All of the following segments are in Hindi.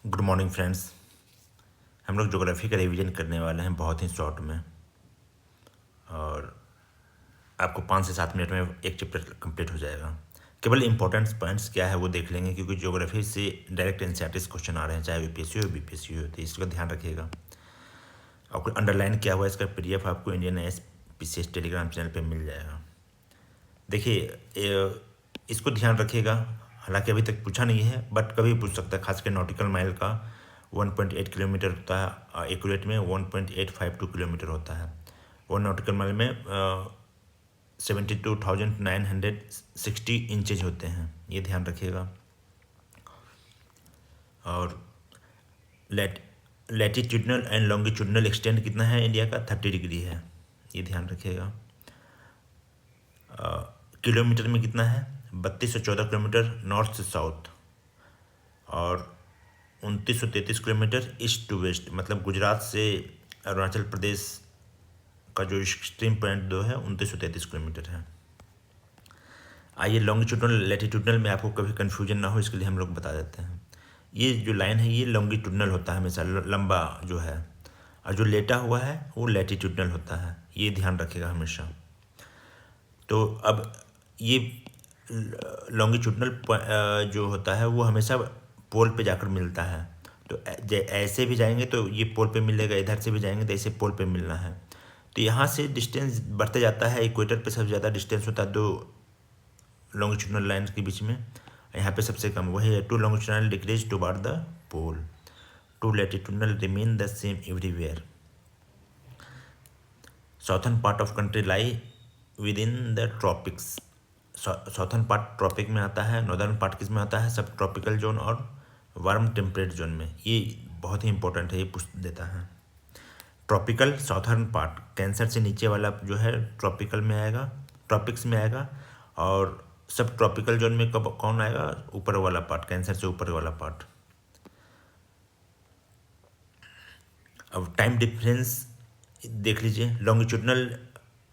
Good morning friends. हम लोग ज्योग्राफी का रिवीजन करने वाले हैं बहुत ही शॉर्ट में, और आपको 5 से 7 मिनट में एक चैप्टर कंप्लीट हो जाएगा। केवल इंपॉर्टेंट पॉइंट्स क्या है वो देख लेंगे, क्योंकि ज्योग्राफी से डायरेक्ट एनसीईआरटी क्वेश्चन आ रहे हैं, चाहे यूपीएससी हो बीपीएससी हो, तो इसका ध्यान रखिएगा। आपको अंडरलाइन किया हुआ है, इसका पीडीएफ आपको इंडियन एसपीसीएस टेलीग्राम चैनल पर मिल जाएगा। देखिए, इसको ध्यान रखिएगा। हालांकि अभी तक पूछा नहीं है, बट कभी पूछ सकता है, खासकर नॉटिकल माइल का 1.8 किलोमीटर होता है, एक्यूरेट में 1.852 किलोमीटर होता है। 1 नॉटिकल माइल में 72,960 इंचेज होते हैं, ये ध्यान रखिएगा। और लैटिट्यूडनल एंड लॉन्गिट्यूडनल एक्सटेंड कितना है इंडिया का? 30 डिग्री है, ये ध्यान रखिएगा। किलोमीटर में कितना है? 3214 किलोमीटर नॉर्थ से साउथ, और 2933 किलोमीटर ईस्ट टू वेस्ट, मतलब गुजरात से अरुणाचल प्रदेश का जो एक्सट्रीम पॉइंट 2 है 2933 किलोमीटर है। आइए लॉन्गिट्यूडनल लैटिट्यूडनल में आपको कभी कन्फ्यूजन ना हो, इसके लिए हम लोग बता देते हैं। ये जो लाइन है ये लॉन्गिट्यूडनल होता है हमेशा, लंबा जो है, और जो लेटा हुआ है वो लैटिट्यूडनल होता है, ये ध्यान रखिएगा हमेशा। तो अब ये लॉन्गिट्यूडनल जो होता है वो हमेशा पोल पे जाकर मिलता है। तो ऐसे भी जाएंगे तो ये पोल पे मिलेगा, इधर से भी जाएंगे तो ऐसे पोल पे मिलना है। तो यहाँ से डिस्टेंस बढ़ते जाता है, इक्वेटर पे सबसे ज़्यादा डिस्टेंस होता है 2 लॉन्गिट्यूडनल लाइन के बीच में, यहाँ पे सबसे कम वही है 2 longitudinal decrease toward the pole, 2 latitudinal remain the same everywhere. Southern part of country lie within the tropics. Southern part tropic में आता है, नॉर्दर्न पार्ट किस में आता है? सब ट्रॉपिकल जोन और वार्म टेम्परेट जोन में। ये बहुत ही इंपॉर्टेंट है, ये पूछ देता है। ट्रॉपिकल साउथर्न पार्ट, कैंसर से नीचे वाला जो है ट्रॉपिकल में आएगा, ट्रॉपिक्स में आएगा, और सब ट्रॉपिकल जोन में कब कौन आएगा? ऊपर वाला पार्ट, कैंसर से ऊपर वाला पार्ट। अब टाइम डिफरेंस देख लीजिए। लॉन्गिट्यूडनल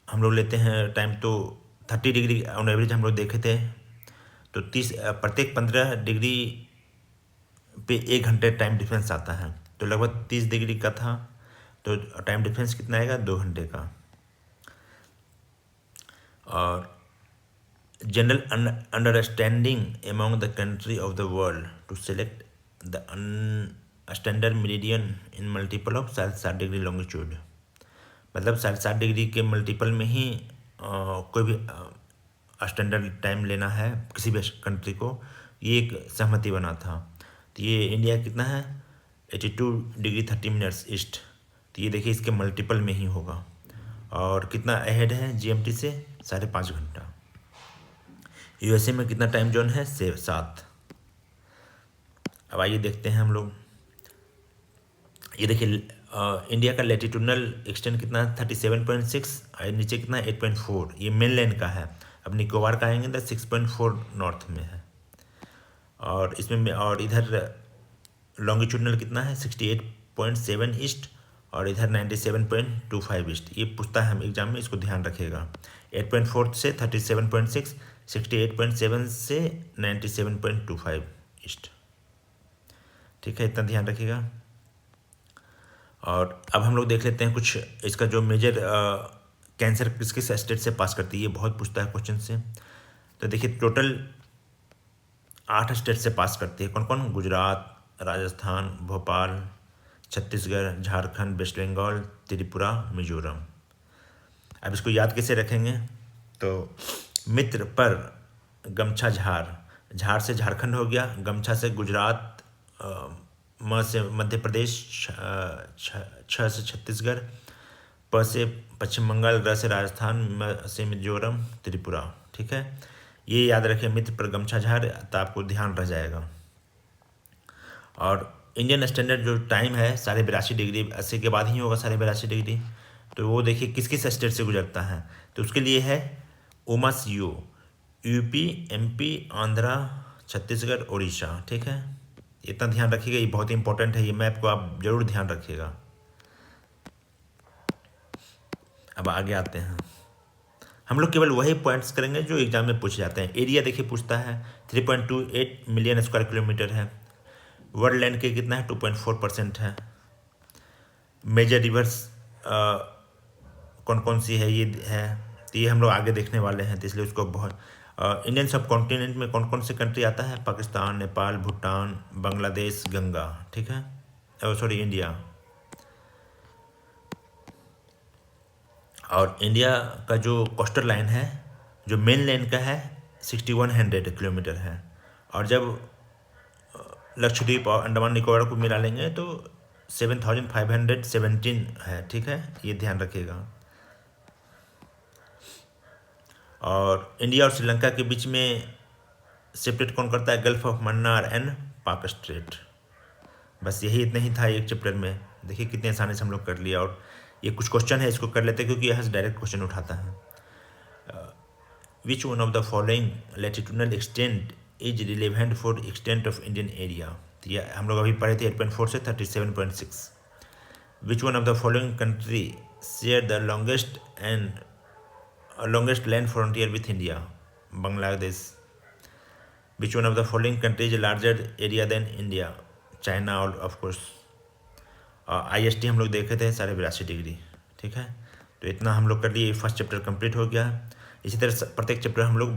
हम लोग लेते हैं टाइम तो 30 डिग्री ऑन एवरेज हम लोग देखे थे, तो 30 प्रत्येक 15 डिग्री पे 1 घंटे टाइम डिफरेंस आता है, तो लगभग 30 डिग्री का था, तो टाइम डिफरेंस कितना आएगा? 2 घंटे का। और general understanding among the country of the world to select the standard meridian in multiple of 60 degree longitude, मतलब 60 डिग्री के मल्टीपल में ही कोई भी स्टैंडर्ड टाइम लेना है किसी भी कंट्री को, ये एक सहमति बना था। तो ये इंडिया कितना है? 82 डिग्री 30 मिनट्स ईस्ट, तो ये देखिए इसके मल्टीपल में ही होगा। और कितना अहेड है जीएमटी से? 5.5 घंटा। यूएसए में कितना टाइम जोन है? 7। अब आइए देखते हैं हम लोग, ये देखिए इंडिया का लैटिट्यूडनल एक्सटेंड कितना है? 37.6, और नीचे कितना है? 8.4, ये मेनलैंड का है। अब निकोबार का आएंगे तो 6.4 नॉर्थ में है, और इसमें और इधर लॉन्गिट्यूडनल कितना है? 68.7 ईस्ट, और इधर 97.25 ईस्ट। ये पूछता है हम एग्जाम में, इसको ध्यान रखिएगा। 8.4 से 37.6, 68.7 से 97.25 ईस्ट, ठीक है, इतना ध्यान रखिएगा। और अब हम लोग देख लेते हैं कुछ इसका जो मेजर कैंसर किस किस स्टेट से पास करती है, ये बहुत पूछता है क्वेश्चन से। तो देखिए टोटल 8 स्टेट से पास करती है। कौन कौन? गुजरात, राजस्थान, भोपाल, छत्तीसगढ़, झारखंड, वेस्ट बंगाल, त्रिपुरा, मिजोरम। अब इसको याद कैसे रखेंगे? तो मित्र पर गमछा झार, झार से झारखंड हो गया, गमछा से गुजरात, म से मध्य प्रदेश, छ से छत्तीसगढ़, प से पश्चिम बंगाल, र से राजस्थान, म से मिजोरम, त्रिपुरा, ठीक है। ये याद रखें, मित्र पर गमछा झार, तो आपको ध्यान रह जाएगा। और इंडियन स्टैंडर्ड जो टाइम है 82.5 डिग्री 80 के बाद ही होगा 82.5 डिग्री, तो वो देखिए किस किस स्टेट से गुजरता है। तो उसके लिए है उमास यूपी, एमपी, आंध्रा, छत्तीसगढ़, उड़ीसा, ठीक है। इतना ध्यान रखिएगा, ये बहुत इंपॉर्टेंट है, ये मैप को आप जरूर ध्यान रखिएगा। अब आगे आते हैं, हम लोग केवल वही पॉइंट्स करेंगे जो एग्जाम में पूछे जाते हैं। एरिया देखिए पूछता है 3.28 मिलियन स्क्वायर किलोमीटर है। वर्ल्ड लैंड के कितना है 2.4% है। मेजर रिवर्स कौन कौन सी है ये है, तो ये हम लोग आगे देखने वाले हैं, तो इसलिए उसको बहुत इंडियन सब कॉन्टिनेंट में कौन कौन से कंट्री आता है, पाकिस्तान, नेपाल, भूटान, बांग्लादेश, गंगा, ठीक है, सॉरी इंडिया। और इंडिया का जो कोस्टल लाइन है, जो मेन लाइन का है 6100 किलोमीटर है, और जब लक्षद्वीप और अंडमान निकोबार को मिला लेंगे तो 7517 है, ठीक है, ये ध्यान रखिएगा। और इंडिया और श्रीलंका के बीच में सेपरेट कौन करता है, गल्फ ऑफ मन्नार एंड पाक स्ट्रेट। बस यही इतना ही था एक चैप्टर में। देखिए कितने आसानी से हम लोग कर लिया, और ये कुछ क्वेश्चन है इसको कर लेते हैं क्योंकि यहाँ से डायरेक्ट क्वेश्चन उठाता है। Which one of the following latitudinal extent is relevant for extent of Indian area, तो ये हम लोग अभी पढ़े थे 8.4 से 37.6। Which one of the following country share the longest land frontier with India, Bangladesh. Which one of the following countries is larger area than India, China, और of course IST हम लोग देखे थे 82.5°, ठीक है। तो इतना हम लोग कर लिए, फर्स्ट चैप्टर कंप्लीट हो गया। इसी तरह प्रत्येक चैप्टर हम लोग